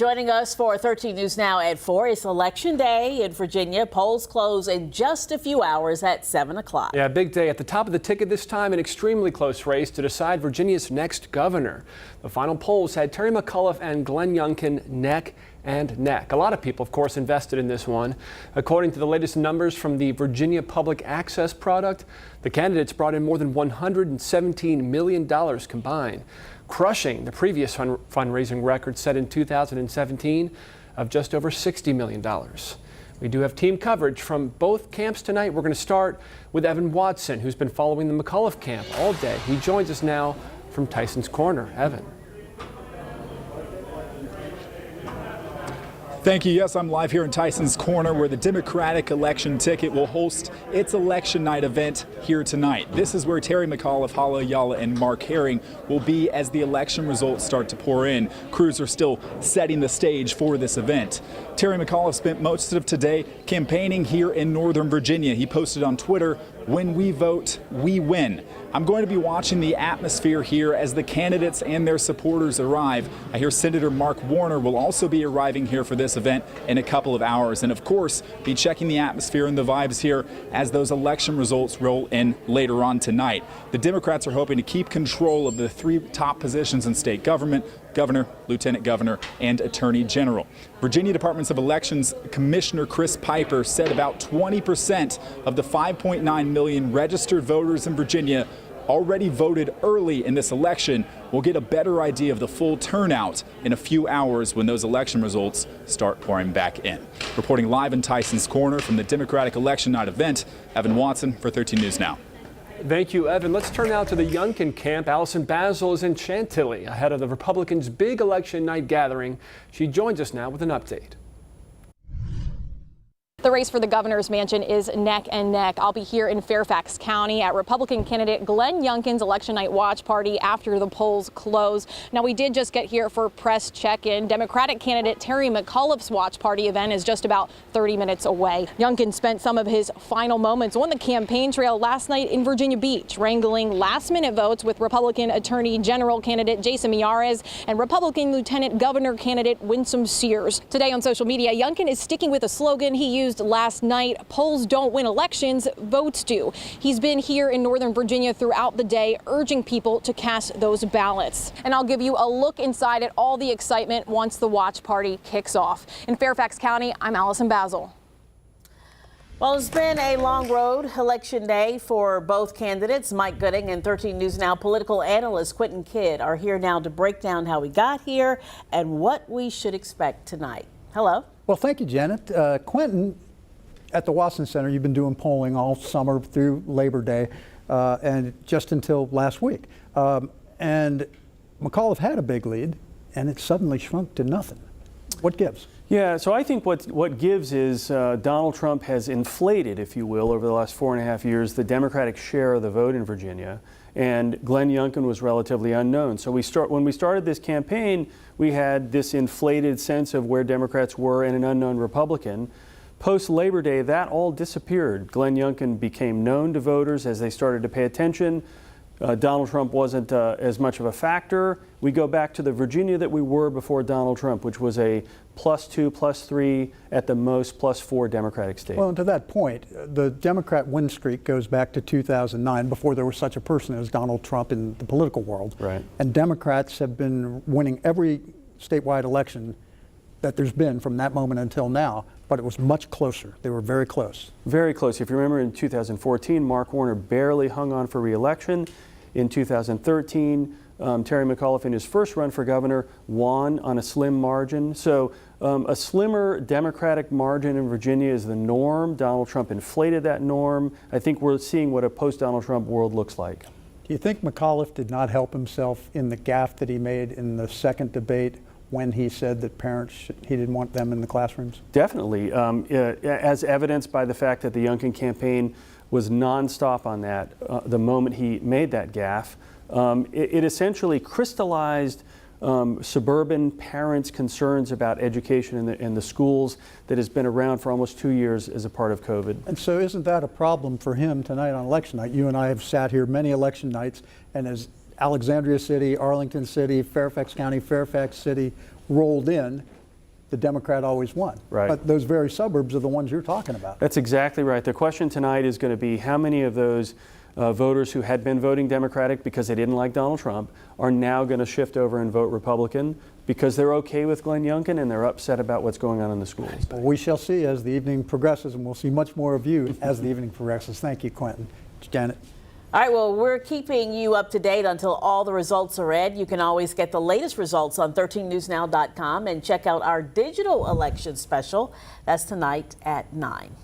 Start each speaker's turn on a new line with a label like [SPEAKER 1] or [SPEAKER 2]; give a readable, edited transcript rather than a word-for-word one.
[SPEAKER 1] Joining us for 13 News Now at 4 is Election Day in Virginia. Polls close in just a few hours at 7 o'clock.
[SPEAKER 2] Yeah, big day at the top of the ticket this time, an extremely close race to decide Virginia's next governor. The final polls had Terry McAuliffe and Glenn Youngkin neck and neck. A lot of people, of course, invested in this one. According to the latest numbers from the Virginia Public Access product, the candidates brought in more than $117 million combined, crushing the previous fundraising record set in 2017 of just over $60 million. We do have team coverage from both camps tonight. We're going to start with Evan Watson, who's been following the McAuliffe camp all day. He joins us now from Tyson's Corner. Evan.
[SPEAKER 3] Thank you. Yes, I'm live here in Tyson's Corner, where the Democratic election ticket will host its election night event here tonight. This is where Terry McAuliffe, Hala Ayala, and Mark Herring will be as the election results start to pour in. Crews are still setting the stage for this event. Terry McAuliffe spent most of today campaigning here in Northern Virginia. He posted on Twitter, "When we vote, we win." I'm going to be watching the atmosphere here as the candidates and their supporters arrive. I hear Senator Mark Warner will also be arriving here for this event in a couple of hours, and of course be checking the atmosphere and the vibes here as those election results roll in later on tonight. The Democrats are hoping to keep control of the three top positions in state government: governor, lieutenant governor, and attorney general. Virginia Department of Elections Commissioner Chris Piper said about 20% of the 5.9 million registered voters in Virginia already voted early in this election. We'll get a better idea of the full turnout in a few hours when those election results start pouring back in. Reporting live in Tyson's Corner from the Democratic Election Night event, Evan Watson for 13 News Now.
[SPEAKER 2] Thank you, Evan. Let's turn now to the Youngkin camp. Allison Bazzle is in Chantilly ahead of the Republicans' big election night gathering. She joins us now with an update.
[SPEAKER 4] The race for the governor's mansion is neck and neck. I'll be here in Fairfax County at Republican candidate Glenn Youngkin's election night watch party after the polls close. Now, we did just get here for press check-in. Democratic candidate Terry McAuliffe's watch party event is just about 30 minutes away. Youngkin spent some of his final moments on the campaign trail last night in Virginia Beach, wrangling last-minute votes with Republican Attorney General candidate Jason Miyares and Republican Lieutenant Governor candidate Winsome Sears. Today on social media, Youngkin is sticking with a slogan he used last night: polls don't win elections, votes do. He's been here in Northern Virginia throughout the day, urging people to cast those ballots. And I'll give you a look inside at all the excitement once the watch party kicks off. In Fairfax County, I'm Allison Bazzle.
[SPEAKER 1] Well, it's been a long road election day for both candidates. Mike Gooding and 13 News Now political analyst Quentin Kidd are here now to break down how we got here and what we should expect tonight. Hello.
[SPEAKER 5] Well, thank you, Janet. Quentin, at the Watson Center, you've been doing polling all summer through Labor Day and just until last week. And McAuliffe had a big lead, and it suddenly shrunk to nothing. What gives?
[SPEAKER 6] Yeah, so I think what gives is Donald Trump has inflated, if you will, over the last 4.5 years, the Democratic share of the vote in Virginia. And Glenn Youngkin was relatively unknown. So when we started this campaign, we had this inflated sense of where Democrats were and an unknown Republican. Post-Labor Day, that all disappeared. Glenn Youngkin became known to voters as they started to pay attention. Donald Trump wasn't as much of a factor. We go back to the Virginia that we were before Donald Trump, which was a +2, +3, at the most +4 Democratic state.
[SPEAKER 5] Well, and to that point, the Democrat win streak goes back to 2009, before there was such a person as Donald Trump in the political world.
[SPEAKER 6] Right.
[SPEAKER 5] And Democrats have been winning every statewide election that there's been from that moment until now, but it was much closer. They were very close.
[SPEAKER 6] Very close. If you remember, in 2014, Mark Warner barely hung on for re-election. In 2013, Terry McAuliffe, in his first run for governor, won on a slim margin. So a slimmer Democratic margin in Virginia is the norm. Donald Trump inflated that norm. I think we're seeing what a post-Donald Trump world looks like.
[SPEAKER 5] Do you think McAuliffe did not help himself in the gaffe that he made in the second debate when he said that he didn't want them in the classrooms?
[SPEAKER 6] Definitely, as evidenced by the fact that the Youngkin campaign was nonstop on that the moment he made that gaffe. It essentially crystallized suburban parents' concerns about education in the schools that has been around for almost 2 years as a part of COVID.
[SPEAKER 5] And so isn't that a problem for him tonight on election night? You and I have sat here many election nights, and as Alexandria City, Arlington City, Fairfax County, Fairfax City rolled in, the Democrat always won.
[SPEAKER 6] Right.
[SPEAKER 5] But those very suburbs are the ones you're talking about.
[SPEAKER 6] That's exactly right. The question tonight is going to be how many of those voters who had been voting Democratic because they didn't like Donald Trump are now going to shift over and vote Republican because they're okay with Glenn Youngkin and they're upset about what's going on in the schools.
[SPEAKER 5] Well, we shall see as the evening progresses, and we'll see much more of you as the evening progresses. Thank you, Quentin. Janet.
[SPEAKER 1] All right, well, we're keeping you up to date until all the results are in. You can always get the latest results on 13newsnow.com and check out our digital election special. That's tonight at 9.